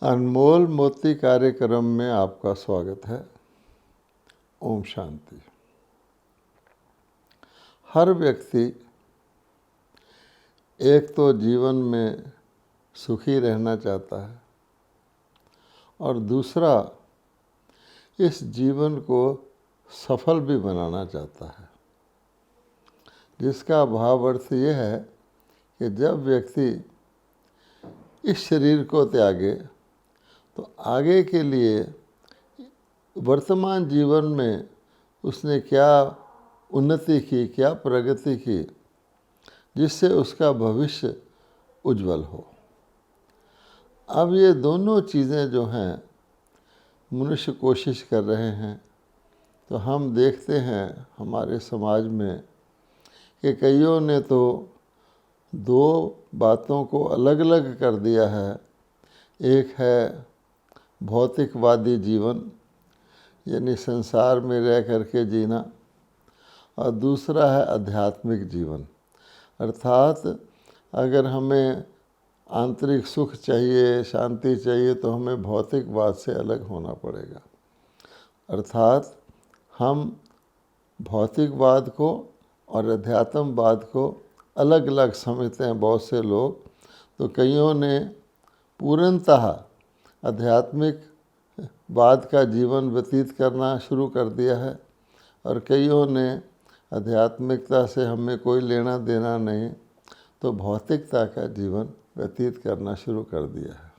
अनमोल मोती कार्यक्रम में आपका स्वागत है। ओम शांति। हर व्यक्ति एक तो जीवन में सुखी रहना चाहता है और दूसरा इस जीवन को सफल भी बनाना चाहता है, जिसका भाव अर्थ यह है कि जब व्यक्ति इस शरीर को त्यागे तो आगे के लिए वर्तमान जीवन में उसने क्या उन्नति की, क्या प्रगति की, जिससे उसका भविष्य उज्जवल हो। अब ये दोनों चीज़ें जो हैं मनुष्य कोशिश कर रहे हैं, तो हम देखते हैं हमारे समाज में कि कईयों ने तो दो बातों को अलग अलग कर दिया है। एक है भौतिकवादी जीवन, यानी संसार में रह करके जीना, और दूसरा है आध्यात्मिक जीवन। अर्थात अगर हमें आंतरिक सुख चाहिए, शांति चाहिए, तो हमें भौतिकवाद से अलग होना पड़ेगा। अर्थात हम भौतिकवाद को और अध्यात्मवाद को अलग अलग समझते हैं बहुत से लोग। तो कईयों ने पूर्णतः आध्यात्मिक वाद का जीवन व्यतीत करना शुरू कर दिया है और कईयों ने आध्यात्मिकता से हमें कोई लेना देना नहीं, तो भौतिकता का जीवन व्यतीत करना शुरू कर दिया है।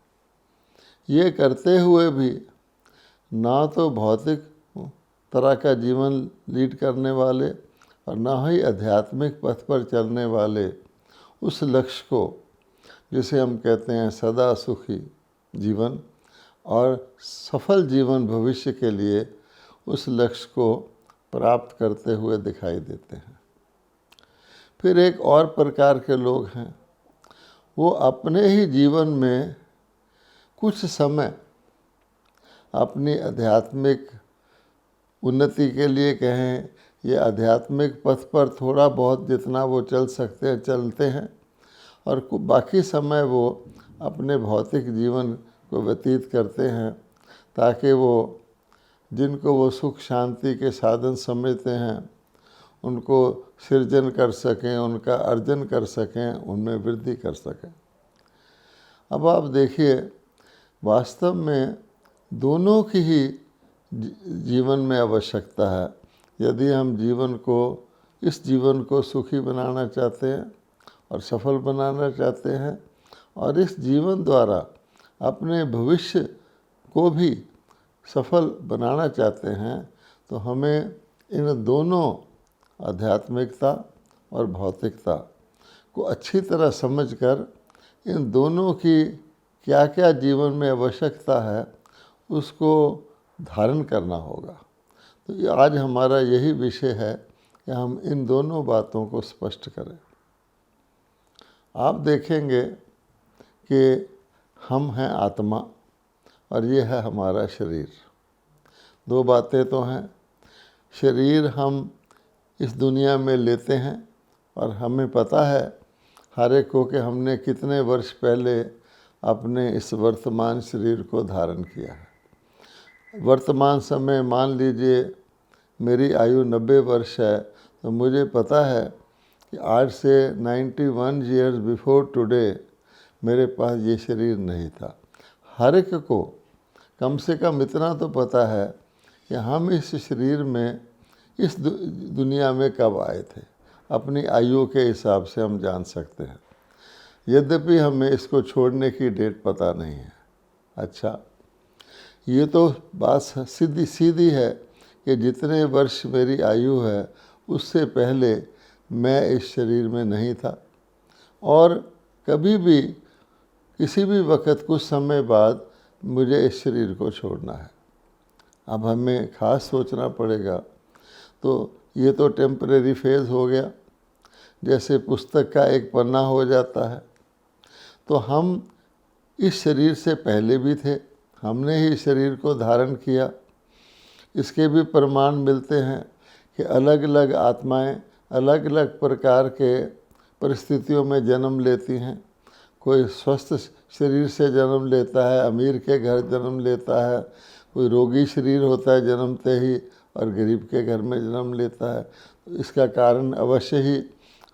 ये करते हुए भी ना तो भौतिक तरह का जीवन लीड करने वाले और ना ही आध्यात्मिक पथ पर चलने वाले उस लक्ष्य को, जिसे हम कहते हैं सदा सुखी जीवन और सफल जीवन भविष्य के लिए, उस लक्ष्य को प्राप्त करते हुए दिखाई देते हैं। फिर एक और प्रकार के लोग हैं, वो अपने ही जीवन में कुछ समय अपनी आध्यात्मिक उन्नति के लिए कहें या आध्यात्मिक पथ पर थोड़ा बहुत जितना वो चल सकते हैं चलते हैं, और बाकी समय वो अपने भौतिक जीवन को व्यतीत करते हैं, ताकि वो जिनको वो सुख शांति के साधन समझते हैं उनको सृजन कर सकें, उनका अर्जन कर सकें, उनमें वृद्धि कर सकें। अब आप देखिए, वास्तव में दोनों की ही जीवन में आवश्यकता है। यदि हम इस जीवन को सुखी बनाना चाहते हैं और सफल बनाना चाहते हैं और इस जीवन द्वारा अपने भविष्य को भी सफल बनाना चाहते हैं, तो हमें इन दोनों आध्यात्मिकता और भौतिकता को अच्छी तरह समझकर इन दोनों की क्या क्या जीवन में आवश्यकता है उसको धारण करना होगा। तो ये आज हमारा यही विषय है कि हम इन दोनों बातों को स्पष्ट करें। आप देखेंगे कि हम हैं आत्मा और ये है हमारा शरीर। दो बातें तो हैं। शरीर हम इस दुनिया में लेते हैं और हमें पता है हर एक को कि हमने कितने वर्ष पहले अपने इस वर्तमान शरीर को धारण किया है। वर्तमान समय मान लीजिए मेरी आयु 90 वर्ष है, तो मुझे पता है कि आज से 91 ईयर्स बिफोर टुडे मेरे पास ये शरीर नहीं था। हर एक को कम से कम इतना तो पता है कि हम इस शरीर में इस दुनिया में कब आए थे। अपनी आयु के हिसाब से हम जान सकते हैं, यद्यपि हमें इसको छोड़ने की डेट पता नहीं है। अच्छा, ये तो बात सीधी सीधी है कि जितने वर्ष मेरी आयु है उससे पहले मैं इस शरीर में नहीं था और कभी भी किसी भी वक्त कुछ समय बाद मुझे इस शरीर को छोड़ना है। अब हमें खास सोचना पड़ेगा। तो ये तो टेम्परेरी फेज़ हो गया, जैसे पुस्तक का एक पन्ना हो जाता है। तो हम इस शरीर से पहले भी थे, हमने ही शरीर को धारण किया। इसके भी प्रमाण मिलते हैं कि अलग अलग आत्माएं अलग अलग प्रकार के परिस्थितियों में जन्म लेती हैं। कोई स्वस्थ शरीर से जन्म लेता है, अमीर के घर जन्म लेता है, कोई रोगी शरीर होता है जन्मते ही और गरीब के घर में जन्म लेता है। तो इसका कारण अवश्य ही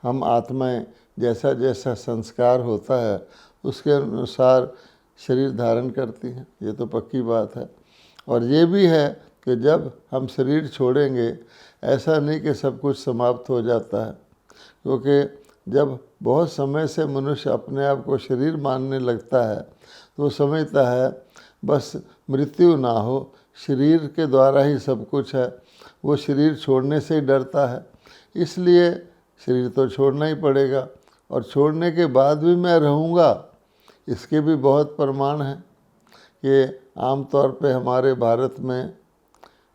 हम आत्माएं जैसा जैसा संस्कार होता है उसके अनुसार शरीर धारण करती हैं, ये तो पक्की बात है। और ये भी है कि जब हम शरीर छोड़ेंगे ऐसा नहीं कि सब कुछ समाप्त हो जाता है, क्योंकि जब बहुत समय से मनुष्य अपने आप को शरीर मानने लगता है तो वो समझता है बस मृत्यु ना हो, शरीर के द्वारा ही सब कुछ है, वो शरीर छोड़ने से ही डरता है। इसलिए शरीर तो छोड़ना ही पड़ेगा, और छोड़ने के बाद भी मैं रहूँगा, इसके भी बहुत प्रमाण हैं कि आम तौर पे हमारे भारत में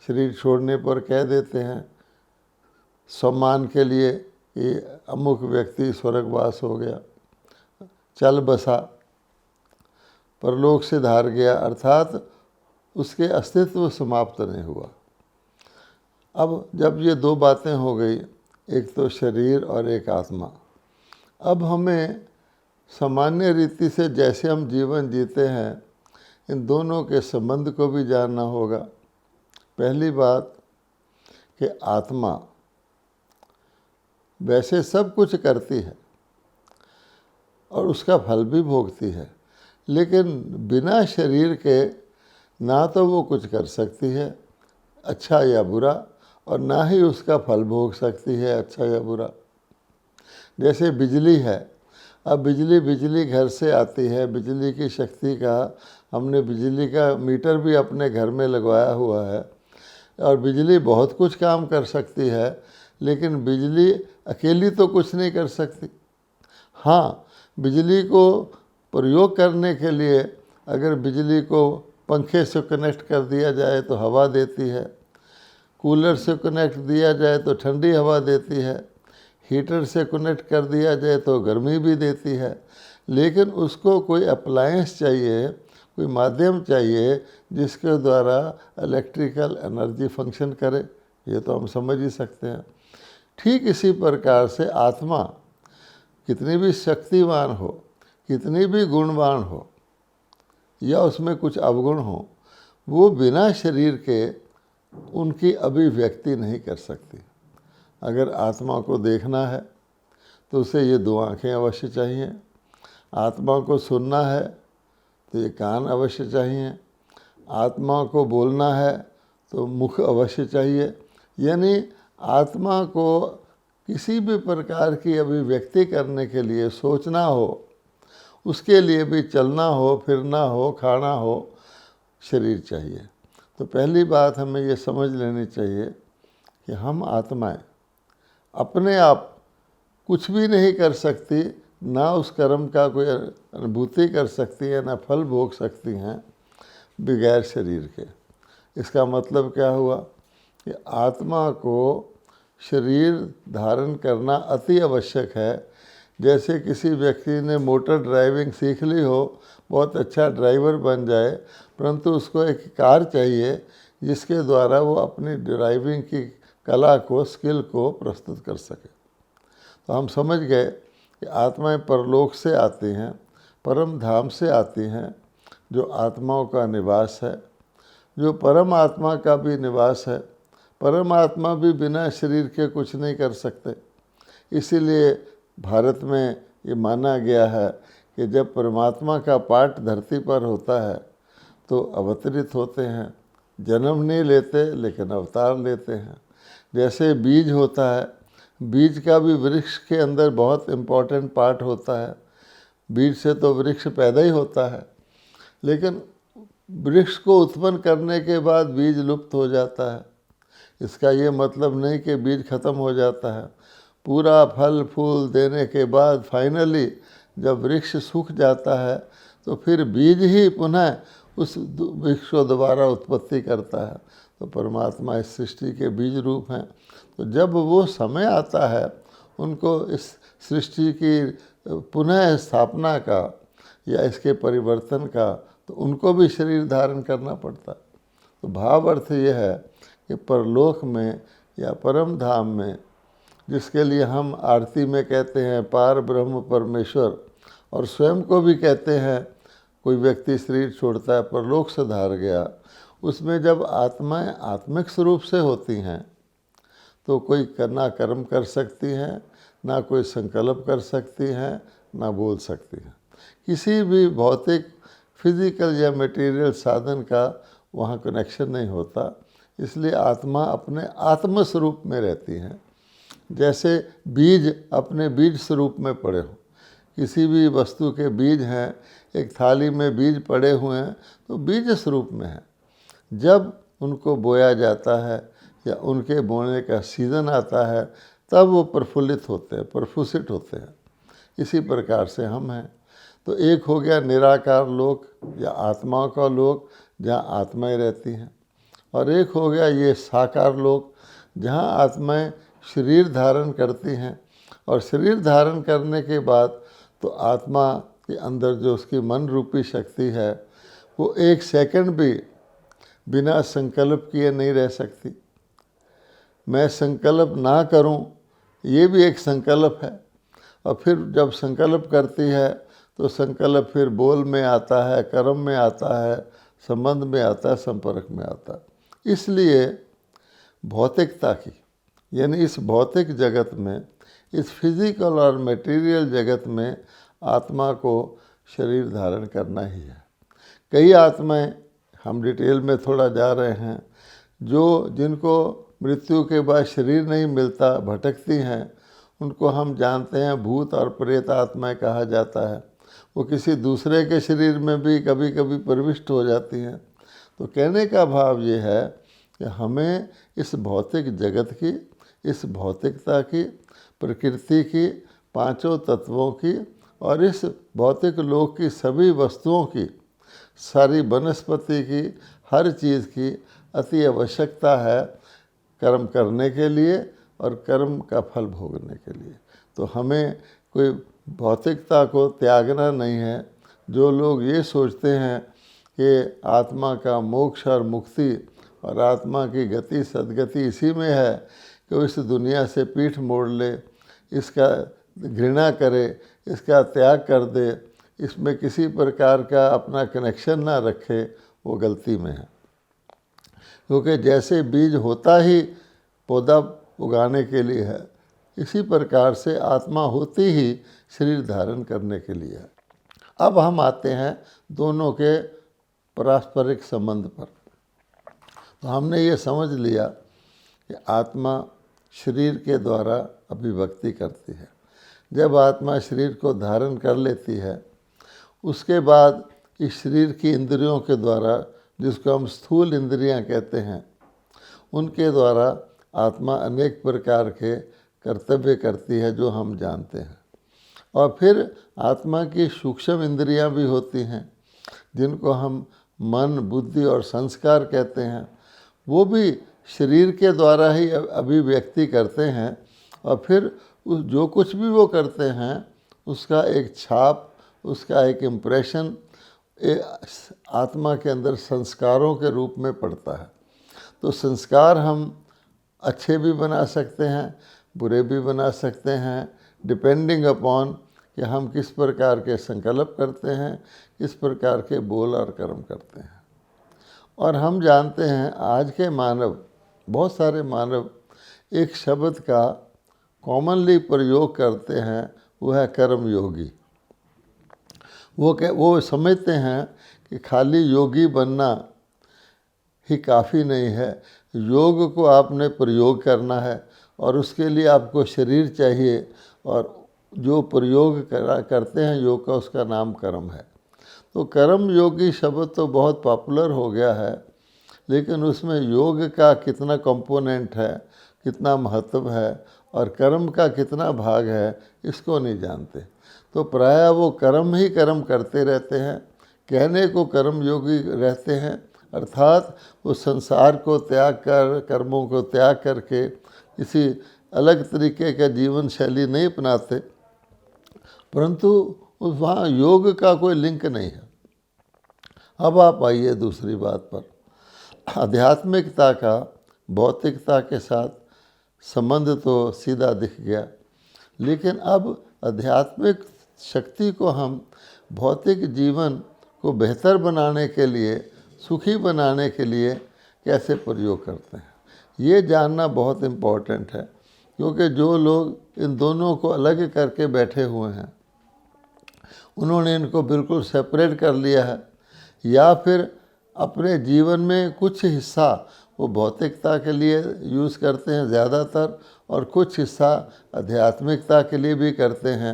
शरीर छोड़ने पर कह देते हैं सम्मान के लिए कि अमुक व्यक्ति स्वर्गवास हो गया, चल बसा, परलोक से धार गया, अर्थात उसके अस्तित्व समाप्त नहीं हुआ। अब जब ये दो बातें हो गई, एक तो शरीर और एक आत्मा, अब हमें सामान्य रीति से जैसे हम जीवन जीते हैं इन दोनों के संबंध को भी जानना होगा। पहली बात कि आत्मा वैसे सब कुछ करती है और उसका फल भी भोगती है, लेकिन बिना शरीर के ना तो वो कुछ कर सकती है अच्छा या बुरा, और ना ही उसका फल भोग सकती है अच्छा या बुरा। जैसे बिजली है, अब बिजली घर से आती है, बिजली की शक्ति का हमने बिजली का मीटर भी अपने घर में लगवाया हुआ है, और बिजली बहुत कुछ काम कर सकती है, लेकिन बिजली अकेली तो कुछ नहीं कर सकती। हाँ, बिजली को प्रयोग करने के लिए अगर बिजली को पंखे से कनेक्ट कर दिया जाए तो हवा देती है, कूलर से कनेक्ट दिया जाए तो ठंडी हवा देती है, हीटर से कनेक्ट कर दिया जाए तो गर्मी भी देती है, लेकिन उसको कोई अप्लायंस चाहिए, कोई माध्यम चाहिए जिसके द्वारा इलेक्ट्रिकल एनर्जी फंक्शन करे। ये तो हम समझ ही सकते हैं। ठीक इसी प्रकार से आत्मा कितनी भी शक्तिवान हो, कितनी भी गुणवान हो, या उसमें कुछ अवगुण हो, वो बिना शरीर के उनकी अभिव्यक्ति नहीं कर सकती। अगर आत्मा को देखना है तो उसे ये दो आँखें अवश्य चाहिए, आत्मा को सुनना है तो ये कान अवश्य चाहिए, आत्मा को बोलना है तो मुख अवश्य चाहिए। यानी आत्मा को किसी भी प्रकार की अभिव्यक्ति करने के लिए सोचना हो, उसके लिए भी चलना हो, फिरना हो, खाना हो, शरीर चाहिए। तो पहली बात हमें ये समझ लेनी चाहिए कि हम आत्माएं अपने आप कुछ भी नहीं कर सकती, ना उस कर्म का कोई अनुभूति कर सकती है, ना फल भोग सकती हैं बगैर शरीर के। इसका मतलब क्या हुआ कि आत्मा को शरीर धारण करना अति आवश्यक है। जैसे किसी व्यक्ति ने मोटर ड्राइविंग सीख ली हो, बहुत अच्छा ड्राइवर बन जाए, परंतु उसको एक कार चाहिए जिसके द्वारा वो अपनी ड्राइविंग की कला को, स्किल को प्रस्तुत कर सके। तो हम समझ गए कि आत्माएं परलोक से आती हैं, परम धाम से आती हैं, जो आत्माओं का निवास है, जो परम आत्मा का भी निवास है। परम आत्मा भी बिना शरीर के कुछ नहीं कर सकते। इसीलिए भारत में ये माना गया है कि जब परमात्मा का पाठ धरती पर होता है तो अवतरित होते हैं, जन्म नहीं लेते लेकिन अवतार लेते हैं। जैसे बीज होता है, बीज का भी वृक्ष के अंदर बहुत इम्पोर्टेंट पार्ट होता है। बीज से तो वृक्ष पैदा ही होता है, लेकिन वृक्ष को उत्पन्न करने के बाद बीज लुप्त हो जाता है। इसका ये मतलब नहीं कि बीज खत्म हो जाता है। पूरा फल फूल देने के बाद फाइनली जब वृक्ष सूख जाता है तो फिर बीज ही पुनः उस वृक्ष को दोबारा उत्पत्ति करता है। तो परमात्मा इस सृष्टि के बीज रूप हैं। तो जब वो समय आता है उनको इस सृष्टि की पुनः स्थापना का या इसके परिवर्तन का, तो उनको भी शरीर धारण करना पड़ता। तो भाव अर्थ ये है कि परलोक में या परम धाम में, जिसके लिए हम आरती में कहते हैं पार ब्रह्म परमेश्वर, और स्वयं को भी कहते हैं, कोई व्यक्ति शरीर छोड़ता है परलोक सिधार गया, उसमें जब आत्माएं आत्मिक स्वरूप से होती हैं तो कोई ना कर्म कर सकती हैं, ना कोई संकल्प कर सकती हैं, ना बोल सकती हैं। किसी भी भौतिक फिजिकल या मटेरियल साधन का वहाँ कनेक्शन नहीं होता। इसलिए आत्मा अपने आत्म स्वरूप में रहती हैं, जैसे बीज अपने बीज स्वरूप में पड़े हों। किसी भी वस्तु के बीज हैं, एक थाली में बीज पड़े हुए हैं तो बीज स्वरूप में हैं। जब उनको बोया जाता है या उनके बोने का सीज़न आता है तब वो प्रफुल्लित होते हैं, प्रफुसित होते हैं। इसी प्रकार से हम हैं। तो एक हो गया निराकार लोक या आत्माओं का लोक, जहाँ आत्माएं रहती हैं, और एक हो गया ये साकार लोक, जहाँ आत्माएं शरीर धारण करती हैं। और शरीर धारण करने के बाद तो आत्मा के अंदर जो उसकी मन रूपी शक्ति है वो एक सेकंड भी बिना संकल्प किए नहीं रह सकती। मैं संकल्प ना करूं, ये भी एक संकल्प है। और फिर जब संकल्प करती है तो संकल्प फिर बोल में आता है, कर्म में आता है, संबंध में आता है, संपर्क में आता है। इसलिए भौतिकता की, यानी इस भौतिक जगत में, इस फिजिकल और मटेरियल जगत में आत्मा को शरीर धारण करना ही है। कई आत्माएं, हम डिटेल में थोड़ा जा रहे हैं, जिनको मृत्यु के बाद शरीर नहीं मिलता, भटकती हैं, उनको हम जानते हैं भूत और प्रेत आत्माएं कहा जाता है। वो किसी दूसरे के शरीर में भी कभी कभी प्रविष्ट हो जाती हैं। तो कहने का भाव ये है कि हमें इस भौतिक जगत की, इस भौतिकता की, प्रकृति की, पांचों तत्वों की और इस भौतिक लोक की सभी वस्तुओं की, सारी वनस्पति की, हर चीज़ की अति आवश्यकता है कर्म करने के लिए और कर्म का फल भोगने के लिए। तो हमें कोई भौतिकता को त्यागना नहीं है। जो लोग ये सोचते हैं कि आत्मा का मोक्ष और मुक्ति और आत्मा की गति सद्गति इसी में है कि वो इस दुनिया से पीठ मोड़ ले, इसका घृणा करे, इसका त्याग कर दे, इसमें किसी प्रकार का अपना कनेक्शन ना रखे, वो गलती में है। क्योंकि जैसे बीज होता ही पौधा उगाने के लिए है, इसी प्रकार से आत्मा होती ही शरीर धारण करने के लिए है। अब हम आते हैं दोनों के पारस्परिक संबंध पर। तो हमने ये समझ लिया कि आत्मा शरीर के द्वारा अभिव्यक्ति करती है। जब आत्मा शरीर को धारण कर लेती है, उसके बाद इस शरीर की इंद्रियों के द्वारा, जिसको हम स्थूल इंद्रियां कहते हैं, उनके द्वारा आत्मा अनेक प्रकार के कर्तव्य करती है जो हम जानते हैं। और फिर आत्मा की सूक्ष्म इंद्रियां भी होती हैं, जिनको हम मन, बुद्धि और संस्कार कहते हैं। वो भी शरीर के द्वारा ही अभिव्यक्ति करते हैं। और फिर जो कुछ भी वो करते हैं उसका एक छाप, उसका एक इम्प्रेशन आत्मा के अंदर संस्कारों के रूप में पड़ता है। तो संस्कार हम अच्छे भी बना सकते हैं, बुरे भी बना सकते हैं, डिपेंडिंग अपॉन कि हम किस प्रकार के संकल्प करते हैं, किस प्रकार के बोल और कर्म करते हैं। और हम जानते हैं आज के मानव, बहुत सारे मानव एक शब्द का कॉमनली प्रयोग करते हैं, वो है कर्मयोगी। वो समझते हैं कि खाली योगी बनना ही काफ़ी नहीं है, योग को आपने प्रयोग करना है और उसके लिए आपको शरीर चाहिए। और जो प्रयोग करते हैं योग का, उसका नाम कर्म है। तो कर्म योगी शब्द तो बहुत पॉपुलर हो गया है, लेकिन उसमें योग का कितना कंपोनेंट है, कितना महत्व है और कर्म का कितना भाग है, इसको नहीं जानते। तो प्रायः वो कर्म ही कर्म करते रहते हैं, कहने को कर्म योगी रहते हैं, अर्थात वो संसार को त्याग कर, कर्मों को त्याग करके किसी अलग तरीके का जीवन शैली नहीं अपनाते, परंतु वहाँ योग का कोई लिंक नहीं है। अब आप आइए दूसरी बात पर। आध्यात्मिकता का भौतिकता के साथ संबंध तो सीधा दिख गया, लेकिन अब आध्यात्मिक शक्ति को हम भौतिक जीवन को बेहतर बनाने के लिए, सुखी बनाने के लिए कैसे प्रयोग करते हैं, ये जानना बहुत इम्पोर्टेंट है। क्योंकि जो लोग इन दोनों को अलग करके बैठे हुए हैं, उन्होंने इनको बिल्कुल सेपरेट कर लिया है, या फिर अपने जीवन में कुछ हिस्सा वो भौतिकता के लिए यूज़ करते हैं ज़्यादातर, और कुछ हिस्सा आध्यात्मिकता के लिए भी करते हैं।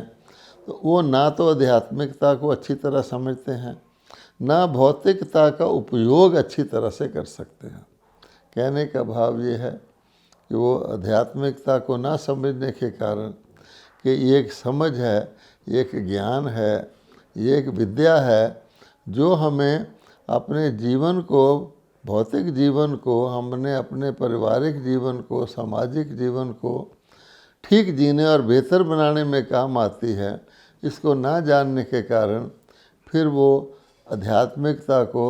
तो वो ना तो आध्यात्मिकता को अच्छी तरह समझते हैं, ना भौतिकता का उपयोग अच्छी तरह से कर सकते हैं। कहने का भाव ये है कि वो आध्यात्मिकता को ना समझने के कारण कि ये एक समझ है, ये एक ज्ञान है, ये एक विद्या है जो हमें अपने जीवन को, भौतिक जीवन को, हमने अपने पारिवारिक जीवन को, सामाजिक जीवन को ठीक जीने और बेहतर बनाने में काम आती है। इसको ना जानने के कारण फिर वो आध्यात्मिकता को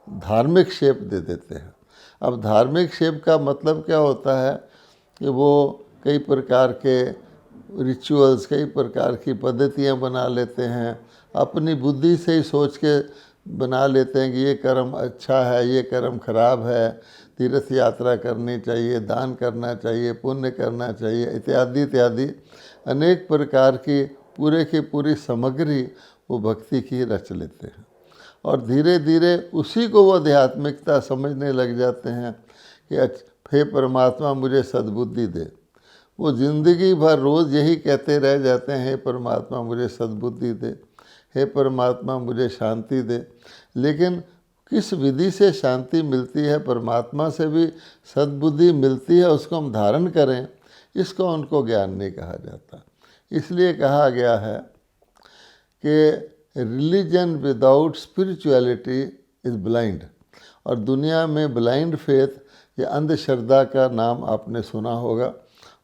धार्मिक शेप दे देते हैं। अब धार्मिक शेप का मतलब क्या होता है कि वो कई प्रकार के रिचुअल्स, कई प्रकार की पद्धतियाँ बना लेते हैं, अपनी बुद्धि से ही सोच के बना लेते हैं कि ये कर्म अच्छा है, ये कर्म खराब है, तीर्थ यात्रा करनी चाहिए, दान करना चाहिए, पुण्य करना चाहिए, इत्यादि इत्यादि अनेक प्रकार की पूरी सामग्री वो भक्ति की रच लेते हैं। और धीरे धीरे उसी को वो आध्यात्मिकता समझने लग जाते हैं कि हे परमात्मा मुझे सद्बुद्धि दे। वो ज़िंदगी भर रोज़ यही कहते रह जाते हैं, हे परमात्मा मुझे सद्बुद्धि दे, हे परमात्मा मुझे शांति दे। लेकिन किस विधि से शांति मिलती है, परमात्मा से भी सद्बुद्धि मिलती है, उसको हम धारण करें, इसको उनको ज्ञान नहीं कहा जाता। इसलिए कहा गया है कि religion without spirituality is blind. और दुनिया में ब्लाइंड फेथ या अंधश्रद्धा का नाम आपने सुना होगा।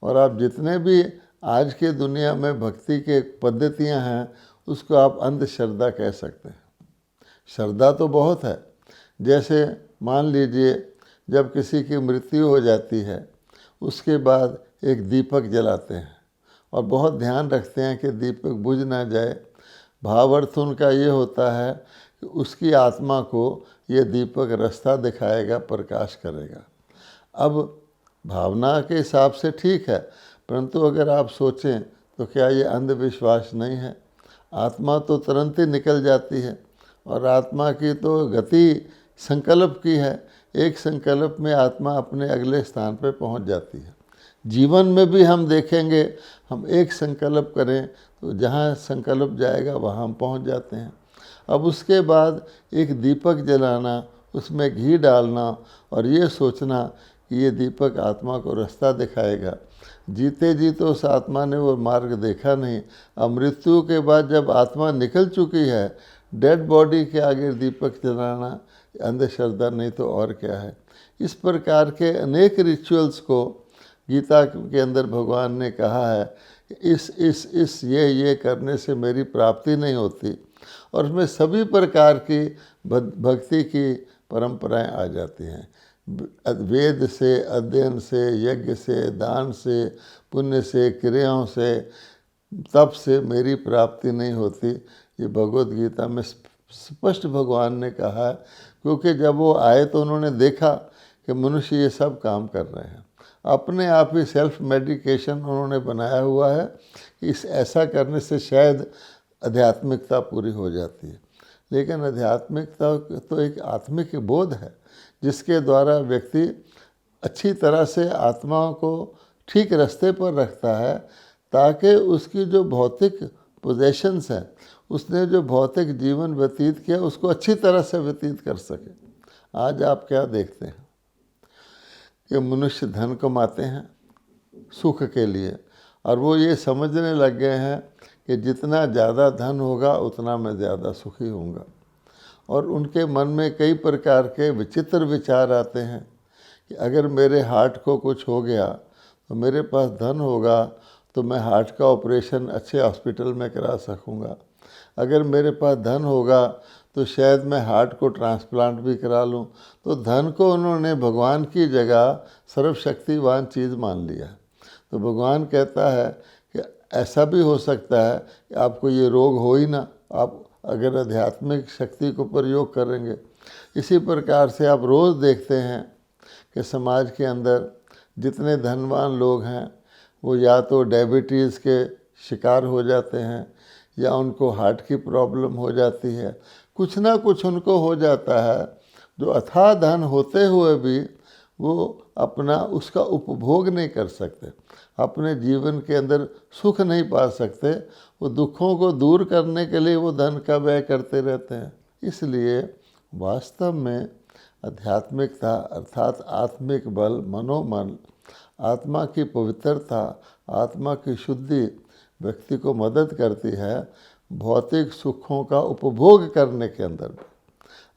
और आप जितने भी आज के दुनिया में भक्ति के पद्धतियां हैं, उसको आप अंधश्रद्धा कह सकते हैं। श्रद्धा तो बहुत है। जैसे मान लीजिए जब किसी की मृत्यु हो जाती है, उसके बाद एक दीपक जलाते हैं और बहुत ध्यान रखते हैं कि दीपक बुझ ना जाए। भावार्थ उनका ये होता है कि उसकी आत्मा को ये दीपक रास्ता दिखाएगा, प्रकाश करेगा। अब भावना के हिसाब से ठीक है, परंतु अगर आप सोचें तो क्या ये अंधविश्वास नहीं है? आत्मा तो तुरंत ही निकल जाती है, और आत्मा की तो गति संकल्प की है। एक संकल्प में आत्मा अपने अगले स्थान पर पहुंच जाती है। जीवन में भी हम देखेंगे, हम एक संकल्प करें तो जहाँ संकल्प जाएगा वहाँ हम पहुँच जाते हैं। अब उसके बाद एक दीपक जलाना, उसमें घी डालना और ये सोचना कि ये दीपक आत्मा को रास्ता दिखाएगा। जीते जी तो उस आत्मा ने वो मार्ग देखा नहीं। अब मृत्यु के बाद जब आत्मा निकल चुकी है, डेड बॉडी के आगे दीपक जलाना अंधश्रद्धा नहीं तो और क्या है। इस प्रकार के अनेक रिचुअल्स को गीता के अंदर भगवान ने कहा है इस ये करने से मेरी प्राप्ति नहीं होती। और उसमें सभी प्रकार की भक्ति की परंपराएं आ जाती हैं। वेद से, अध्ययन से, यज्ञ से, दान से, पुण्य से, क्रियाओं से, तप से मेरी प्राप्ति नहीं होती। ये भगवद गीता में स्पष्ट भगवान ने कहा है। क्योंकि जब वो आए तो उन्होंने देखा कि मनुष्य ये सब काम कर रहे हैं। अपने आप ही सेल्फ मेडिकेशन उन्होंने बनाया हुआ है कि ऐसा करने से शायद आध्यात्मिकता पूरी हो जाती है। लेकिन आध्यात्मिकता तो एक आत्मिक बोध है जिसके द्वारा व्यक्ति अच्छी तरह से आत्मा को ठीक रास्ते पर रखता है, ताकि उसकी जो भौतिक पोजेशंस हैं, उसने जो भौतिक जीवन व्यतीत किया उसको अच्छी तरह से व्यतीत कर सके। आज आप क्या देखते हैं कि मनुष्य धन कमाते हैं सुख के लिए, और वो ये समझने लग गए हैं कि जितना ज़्यादा धन होगा उतना मैं ज़्यादा सुखी होऊंगा। और उनके मन में कई प्रकार के विचित्र विचार आते हैं कि अगर मेरे हार्ट को कुछ हो गया तो मेरे पास धन होगा तो मैं हार्ट का ऑपरेशन अच्छे हॉस्पिटल में करा सकूंगा। अगर मेरे पास धन होगा तो शायद मैं हार्ट को ट्रांसप्लांट भी करा लूं। तो धन को उन्होंने भगवान की जगह सर्वशक्तिवान चीज़ मान लिया। तो भगवान कहता है कि ऐसा भी हो सकता है कि आपको ये रोग हो ही ना, आप अगर आध्यात्मिक शक्ति को प्रयोग करेंगे। इसी प्रकार से आप रोज़ देखते हैं कि समाज के अंदर जितने धनवान लोग हैं वो या तो डायबिटीज़ के शिकार हो जाते हैं या उनको हार्ट की प्रॉब्लम हो जाती है, कुछ ना कुछ उनको हो जाता है, जो अथाह धन होते हुए भी वो अपना उसका उपभोग नहीं कर सकते, अपने जीवन के अंदर सुख नहीं पा सकते। वो दुखों को दूर करने के लिए वो धन का व्यय करते रहते हैं। इसलिए वास्तव में आध्यात्मिकता अर्थात आत्मिक बल, मनोमन, आत्मा की पवित्रता, आत्मा की शुद्धि व्यक्ति को मदद करती है भौतिक सुखों का उपभोग करने के अंदर भी।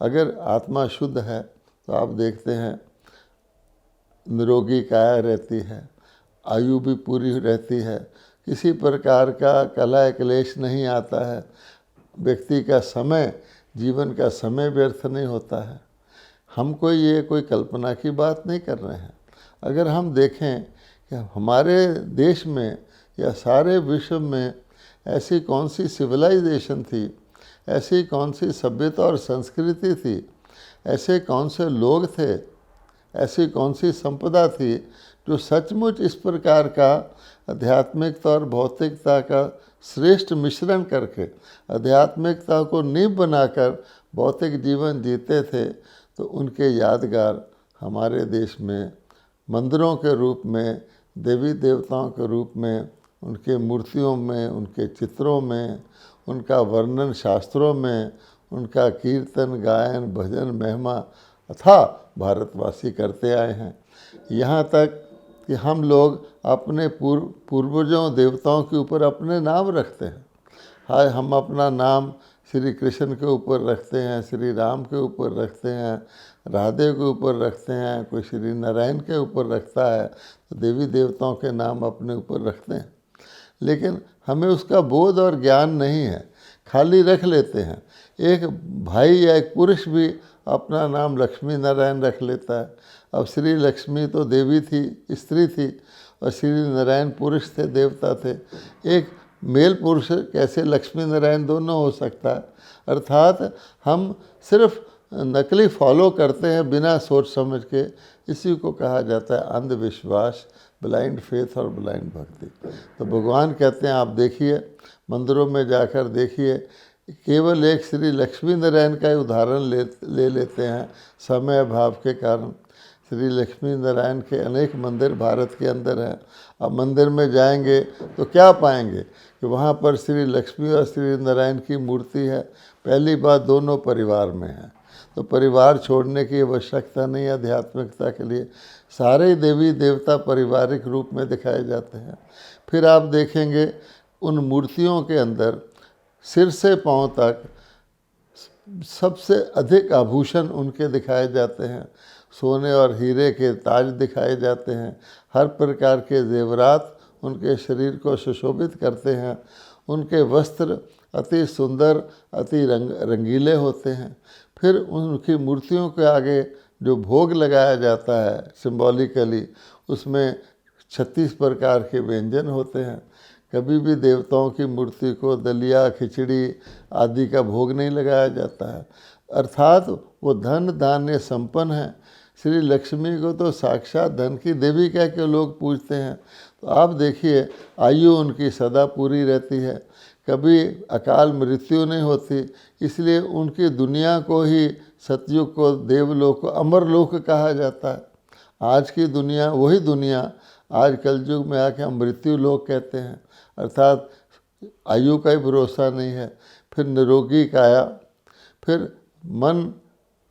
अगर आत्मा शुद्ध है तो आप देखते हैं निरोगी काया रहती है, आयु भी पूरी रहती है, किसी प्रकार का कलह क्लेश नहीं आता है, व्यक्ति का समय, जीवन का समय व्यर्थ नहीं होता है। हम ये कोई कल्पना की बात नहीं कर रहे हैं। अगर हम देखें कि हमारे देश में या सारे विश्व में ऐसी कौन सी सिविलाइजेशन थी, ऐसी कौन सी सभ्यता और संस्कृति थी, ऐसे कौन से लोग थे, ऐसी कौन सी संपदा थी जो सचमुच इस प्रकार का आध्यात्मिकता और भौतिकता का श्रेष्ठ मिश्रण करके आध्यात्मिकता को नींव बनाकर भौतिक जीवन जीते थे। तो उनके यादगार हमारे देश में मंदिरों के रूप में, देवी देवताओं के रूप में, उनके मूर्तियों में, उनके चित्रों में, उनका वर्णन शास्त्रों में, उनका कीर्तन गायन भजन महिमा अथाह भारतवासी करते आए हैं। यहाँ तक कि हम लोग अपने पूर्वजों देवताओं के ऊपर अपने नाम रखते हैं। हाय, हम अपना नाम श्री कृष्ण के ऊपर रखते हैं, श्री राम के ऊपर रखते हैं, राधे के ऊपर रखते हैं, कोई श्री नारायण के ऊपर रखता है, तो देवी देवताओं के नाम अपने ऊपर रखते हैं। लेकिन हमें उसका बोध और ज्ञान नहीं है, खाली रख लेते हैं। एक भाई या एक पुरुष भी अपना नाम लक्ष्मी नारायण रख लेता है। अब श्री लक्ष्मी तो देवी थी, स्त्री थी, और श्री नारायण पुरुष थे, देवता थे। एक मेल पुरुष कैसे लक्ष्मी नारायण दोनों हो सकता है? अर्थात हम सिर्फ नकली फॉलो करते हैं बिना सोच समझ के। इसी को कहा जाता है अंधविश्वास, ब्लाइंड फेथ और ब्लाइंड भक्ति। तो भगवान कहते हैं, आप देखिए, मंदिरों में जाकर देखिए, केवल एक श्री लक्ष्मी नारायण का ही उदाहरण ले लेते हैं समय अभाव के कारण। श्री लक्ष्मी नारायण के अनेक मंदिर भारत के अंदर हैं। अब मंदिर में जाएंगे तो क्या पाएंगे कि वहाँ पर श्री लक्ष्मी और श्री नारायण की मूर्ति है। पहली बात, दोनों परिवार में है, तो परिवार छोड़ने की आवश्यकता नहीं है आध्यात्मिकता के लिए। सारे देवी देवता पारिवारिक रूप में दिखाए जाते हैं। फिर आप देखेंगे उन मूर्तियों के अंदर सिर से पांव तक सबसे अधिक आभूषण उनके दिखाए जाते हैं। सोने और हीरे के ताज दिखाए जाते हैं। हर प्रकार के जेवरात उनके शरीर को सुशोभित करते हैं। उनके वस्त्र अति सुंदर, अति रंगीले होते हैं। फिर उनकी मूर्तियों के आगे जो भोग लगाया जाता है सिंबॉलिकली, उसमें 36 प्रकार के व्यंजन होते हैं। कभी भी देवताओं की मूर्ति को दलिया, खिचड़ी आदि का भोग नहीं लगाया जाता है। अर्थात वो धन धान्य संपन्न है। श्री लक्ष्मी को तो साक्षात धन की देवी कह के लोग पूजते हैं। तो आप देखिए, आयु उनकी सदा पूरी रहती है, कभी अकाल मृत्यु नहीं होती। इसलिए उनकी दुनिया को ही, सतयुग को, देवलोक को अमरलोक कहा जाता है। आज की दुनिया वही दुनिया आज कलयुग में आके हम मृत्यु लोक कहते हैं। अर्थात आयु का ही भरोसा नहीं है। फिर निरोगी काया, फिर मन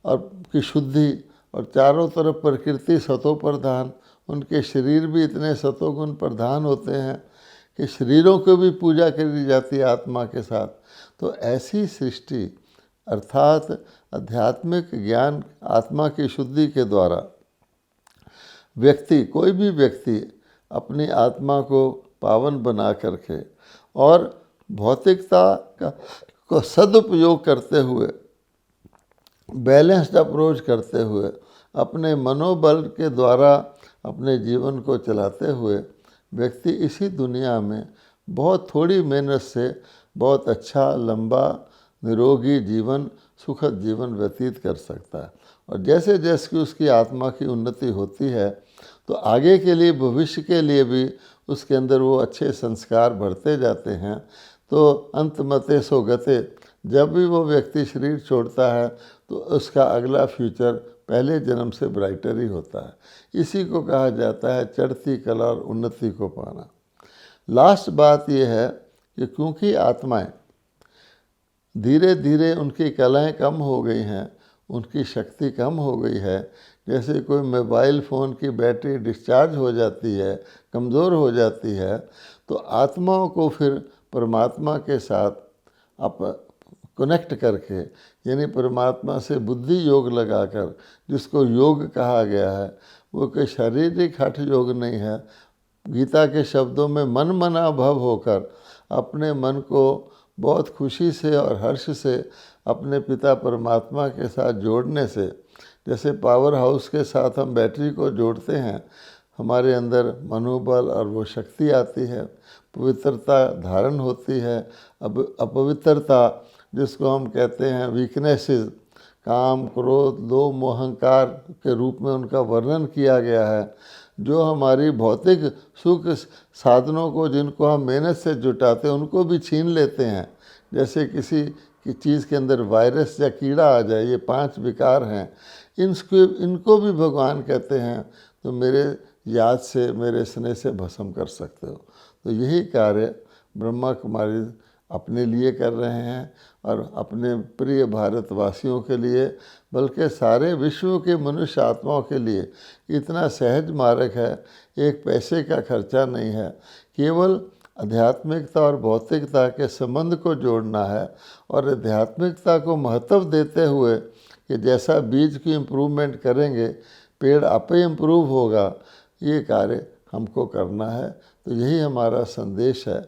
और की शुद्धि, और चारों तरफ प्रकृति सतो प्रधान। उनके शरीर भी इतने सतोगुण प्रधान होते हैं कि शरीरों को भी पूजा करी जाती है आत्मा के साथ। तो ऐसी सृष्टि अर्थात आध्यात्मिक ज्ञान, आत्मा की शुद्धि के द्वारा व्यक्ति, कोई भी व्यक्ति अपनी आत्मा को पावन बना करके और भौतिकता को सदुपयोग करते हुए, बैलेंस्ड अप्रोच करते हुए, अपने मनोबल के द्वारा अपने जीवन को चलाते हुए व्यक्ति इसी दुनिया में बहुत थोड़ी मेहनत से बहुत अच्छा लंबा निरोगी जीवन, सुखद जीवन व्यतीत कर सकता है। और जैसे जैसे कि उसकी आत्मा की उन्नति होती है तो आगे के लिए, भविष्य के लिए भी उसके अंदर वो अच्छे संस्कार बढ़ते जाते हैं। तो अंत मते सो गते, जब भी वो व्यक्ति शरीर छोड़ता है तो उसका अगला फ्यूचर पहले जन्म से ब्राइटर ही होता है। इसी को कहा जाता है चढ़ती कला और उन्नति को पाना। लास्ट बात यह है कि क्योंकि आत्माएं धीरे धीरे, उनकी कलाएं कम हो गई हैं, उनकी शक्ति कम हो गई है। जैसे कोई मोबाइल फ़ोन की बैटरी डिस्चार्ज हो जाती है, कमज़ोर हो जाती है, तो आत्माओं को फिर परमात्मा के साथ आप कनेक्ट करके, यानी परमात्मा से बुद्धि योग लगाकर, जिसको योग कहा गया है, वो कोई शारीरिक हठ योग नहीं है। गीता के शब्दों में मन मना भव होकर अपने मन को बहुत खुशी से और हर्ष से अपने पिता परमात्मा के साथ जोड़ने से, जैसे पावर हाउस के साथ हम बैटरी को जोड़ते हैं, हमारे अंदर मनोबल और वो शक्ति आती है, पवित्रता धारण होती है। अब अपवित्रता, जिसको हम कहते हैं वीकनेसेस, काम, क्रोध, लोभ, मोह, अहंकार के रूप में उनका वर्णन किया गया है, जो हमारी भौतिक सुख साधनों को, जिनको हम मेहनत से जुटाते हैं, उनको भी छीन लेते हैं। जैसे किसी की चीज़ के अंदर वायरस या कीड़ा आ जाए, ये 5 विकार हैं, इनको भी भगवान कहते हैं तो मेरे याद से, मेरे स्नेह से भस्म कर सकते हो। तो यही कार्य ब्रह्मा कुमारी अपने लिए कर रहे हैं और अपने प्रिय भारतवासियों के लिए, बल्कि सारे विश्व के मनुष्य आत्माओं के लिए इतना सहज मार्ग है। एक पैसे का खर्चा नहीं है, केवल आध्यात्मिकता और भौतिकता के संबंध को जोड़ना है और आध्यात्मिकता को महत्व देते हुए कि जैसा बीज की इम्प्रूवमेंट करेंगे पेड़ आपे इम्प्रूव होगा, ये कार्य हमको करना है। तो यही हमारा संदेश है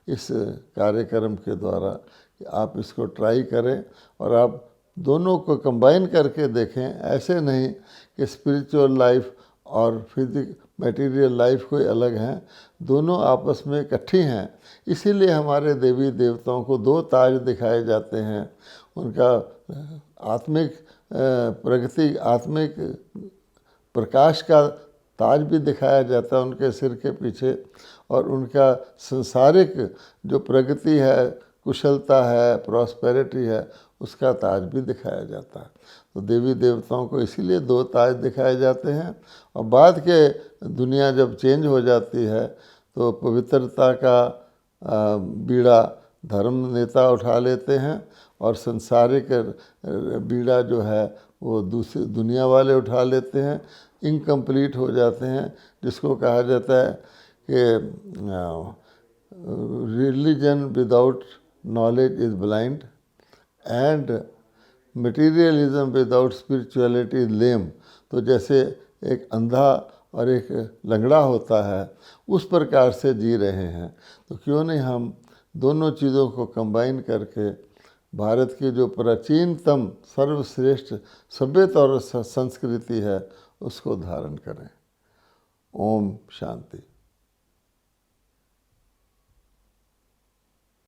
इस कार्यक्रम के द्वारा कि आप इसको ट्राई करें और आप दोनों को कंबाइन करके देखें। ऐसे नहीं कि स्पिरिचुअल लाइफ और फिजिक मटेरियल लाइफ कोई अलग हैं, दोनों आपस में इकट्ठी हैं। इसीलिए हमारे देवी देवताओं को 2 ताज दिखाए जाते हैं। उनका आत्मिक प्रगति, आत्मिक प्रकाश का ताज भी दिखाया जाता है उनके सिर के पीछे, और उनका संसारिक जो प्रगति है, कुशलता है, प्रॉस्पेरिटी है, उसका ताज भी दिखाया जाता है। तो देवी देवताओं को इसीलिए 2 ताज दिखाए जाते हैं। और बाद के दुनिया जब चेंज हो जाती है तो पवित्रता का बीड़ा धर्म नेता उठा लेते हैं और संसारिक बीड़ा जो है वो दूसरी दुनिया वाले उठा लेते हैं, इनकम्प्लीट हो जाते हैं। जिसको कहा जाता है कि religion without knowledge is blind and materialism without spirituality is lame. तो जैसे एक अंधा और एक लंगड़ा होता है, उस प्रकार से जी रहे हैं। तो क्यों नहीं हम दोनों चीज़ों को कंबाइन करके भारत की जो प्राचीनतम सर्वश्रेष्ठ सभ्यता और संस्कृति है उसको धारण करें। ओम शांति।